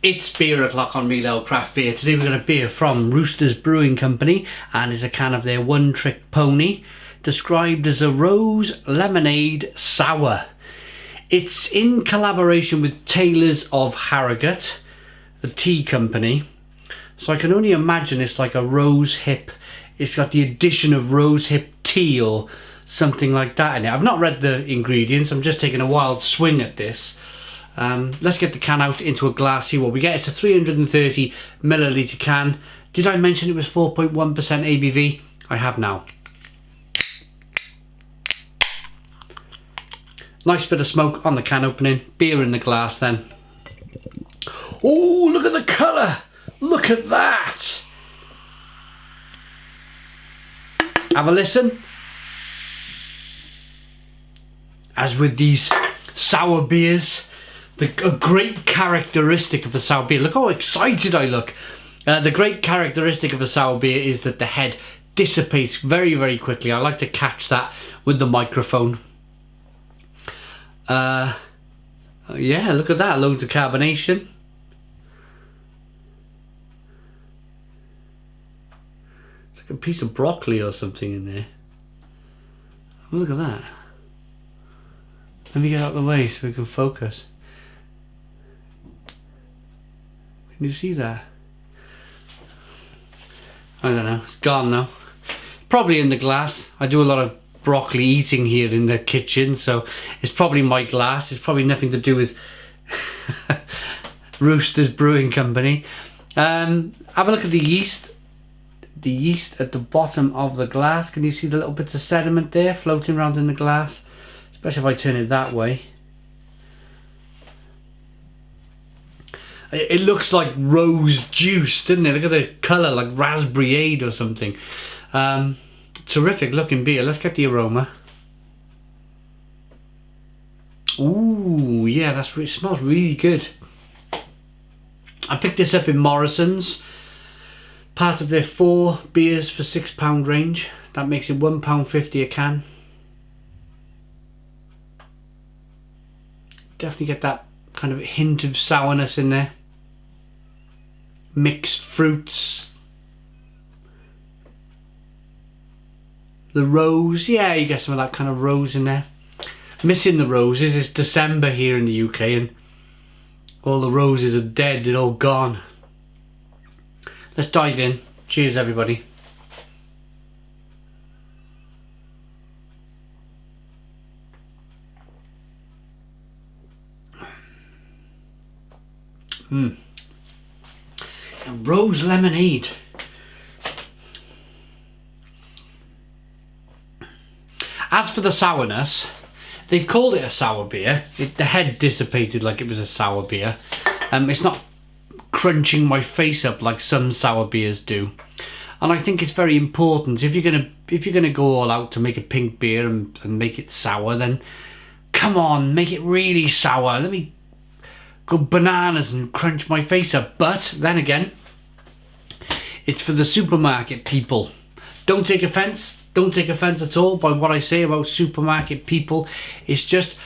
It's beer o'clock on Real Ale Craft Beer. Today we've got a beer from Roosters Brewing Company, and it's a can of their One Trick Pony, described as a rose lemonade sour. It's in collaboration with Taylors of Harrogate, the tea company. So I can only imagine it's like a rose hip. It's got the addition of rose hip tea or something like that in it. I've not read the ingredients. I'm just taking a wild swing at this. Let's get the can out into a glass, see what we get. It's a 330 milliliter can. Did I mention it was 4.1% ABV? I have now. Nice bit of smoke on the can opening. Beer in the glass then. Oh, look at the colour. Look at that. Have a listen. As with these sour beers, a great characteristic of a sour beer. Look how excited I look. The great characteristic of a sour beer is that the head dissipates very, very quickly. I like to catch that with the microphone. Yeah, look at that. Loads of carbonation. It's like a piece of broccoli or something in there. Look at that. Let me get out of the way so we can focus. Can you see that? I don't know, it's gone now. Probably in the glass. I do a lot of broccoli eating here in the kitchen, so it's probably my glass. It's probably nothing to do with Roosters Brewing Company. Have a look at the yeast. The yeast at the bottom of the glass. Can you see the little bits of sediment there floating around in the glass? Especially if I turn it that way. It looks like rose juice, doesn't it? Look at the colour, like raspberryade or something. Terrific looking beer. Let's get the aroma. Ooh, yeah, it smells really good. I picked this up in Morrison's. Part of their 4 beers for £6 range. That makes it £1.50 a can. Definitely get that kind of hint of sourness in there. Mixed fruits. The rose, yeah, you get some of that kind of rose in there. Missing the roses. It's December here in the UK and all the roses are dead, they're all gone. Let's dive in. Cheers everybody. Rose lemonade. As for the sourness, they've called it a sour beer. The head dissipated like it was a sour beer. It's not crunching my face up like some sour beers do. And I think it's very important. If you're gonna go all out to make a pink beer and make it sour, then come on, make it really sour. Let me go bananas and crunch my face up. But then again, it's for the supermarket people. Don't take offence. Don't take offence at all by what I say about supermarket people. It's just,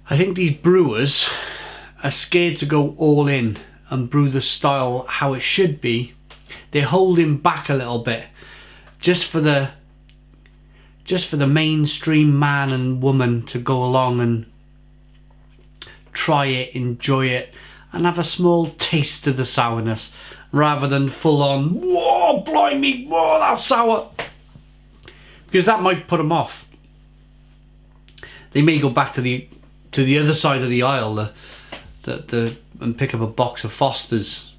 I think these brewers are scared to go all in and brew the style how it should be. They're holding back a little bit just for the mainstream man and woman to go along and try it, enjoy it, and have a small taste of the sourness, rather than full on, whoa, blimey, whoa, that's sour. Because that might put them off. They may go back to the other side of the aisle and pick up a box of Foster's,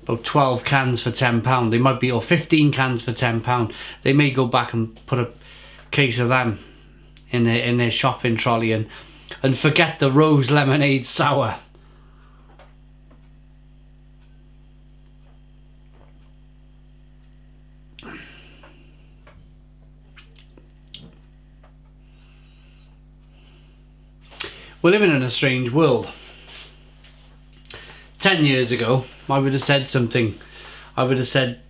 about 12 cans for £10. They might be, or 15 cans for £10. They may go back and put a case of them in their shopping trolley and forget the rose lemonade sour. We're living in a strange world. 10 years ago, I would have said something. I would have said,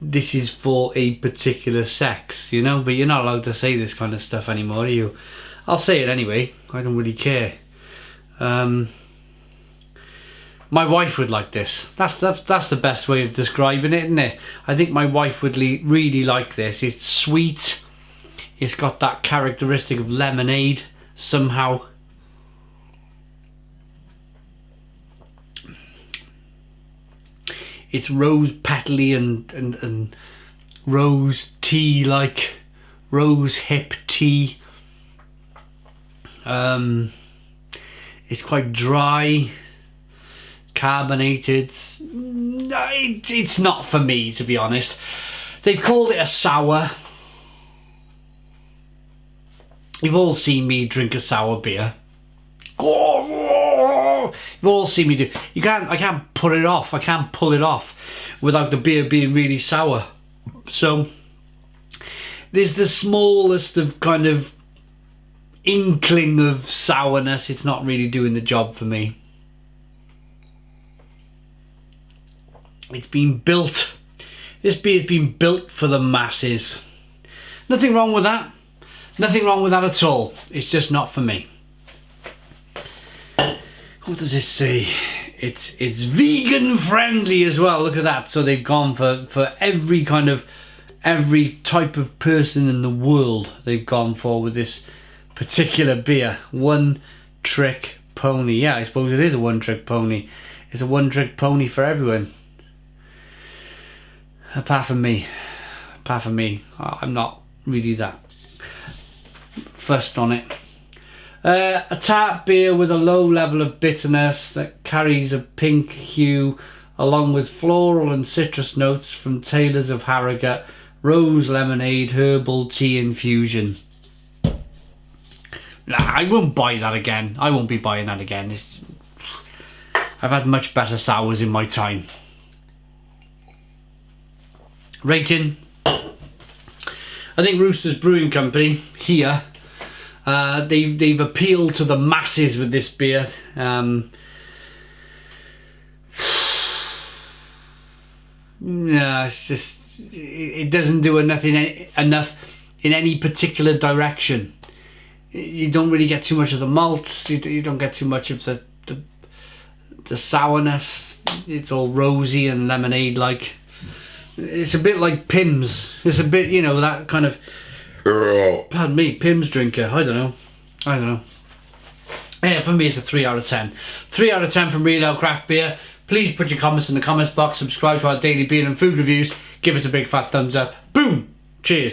this is for a particular sex, you know, but you're not allowed to say this kind of stuff anymore, are you? I'll say it anyway. I don't really care. My My wife would like this. That's the best way of describing it, isn't it? I think my wife would really like this. It's sweet. It's got that characteristic of lemonade somehow. It's rose petally and rose tea, like rose hip tea. It's quite dry, carbonated. It's not for me, to be honest. They've called it a sour. You've all seen me drink a sour beer. You've all seen me do. I can't pull it off. I can't pull it off without the beer being really sour. So there's the smallest of kind of inkling of sourness. It's not really doing the job for me. It's been built. This beer's been built for the masses. Nothing wrong with that. Nothing wrong with that at all. It's just not for me. What does this say? It's vegan friendly as well. Look at that. So they've gone for every type of person in the world. They've gone for with this particular beer. One trick pony. Yeah, I suppose it is a one trick pony. It's a one trick pony for everyone. Apart from me. I'm not really that fussed on it. A tart beer with a low level of bitterness that carries a pink hue along with floral and citrus notes from Taylors of Harrogate, rose lemonade, herbal tea infusion. Nah, I won't buy that again. I won't be buying that again. I've had much better sours in my time. Rating. I think Roosters Brewing Company here, they've appealed to the masses with this beer. No, it's just, it doesn't do enough in any particular direction. You don't really get too much of the malts. You don't get too much of the sourness. It's all rosy and lemonade like. It's a bit like Pimm's. It's a bit, you know, that kind of, pardon me, Pimm's drinker. I don't know. Yeah, for me it's a 3 out of 10. 3 out of 10 from Real Ale Craft Beer. Please put your comments in the comments box. Subscribe to our daily beer and food reviews. Give us a big fat thumbs up. Boom. Cheers.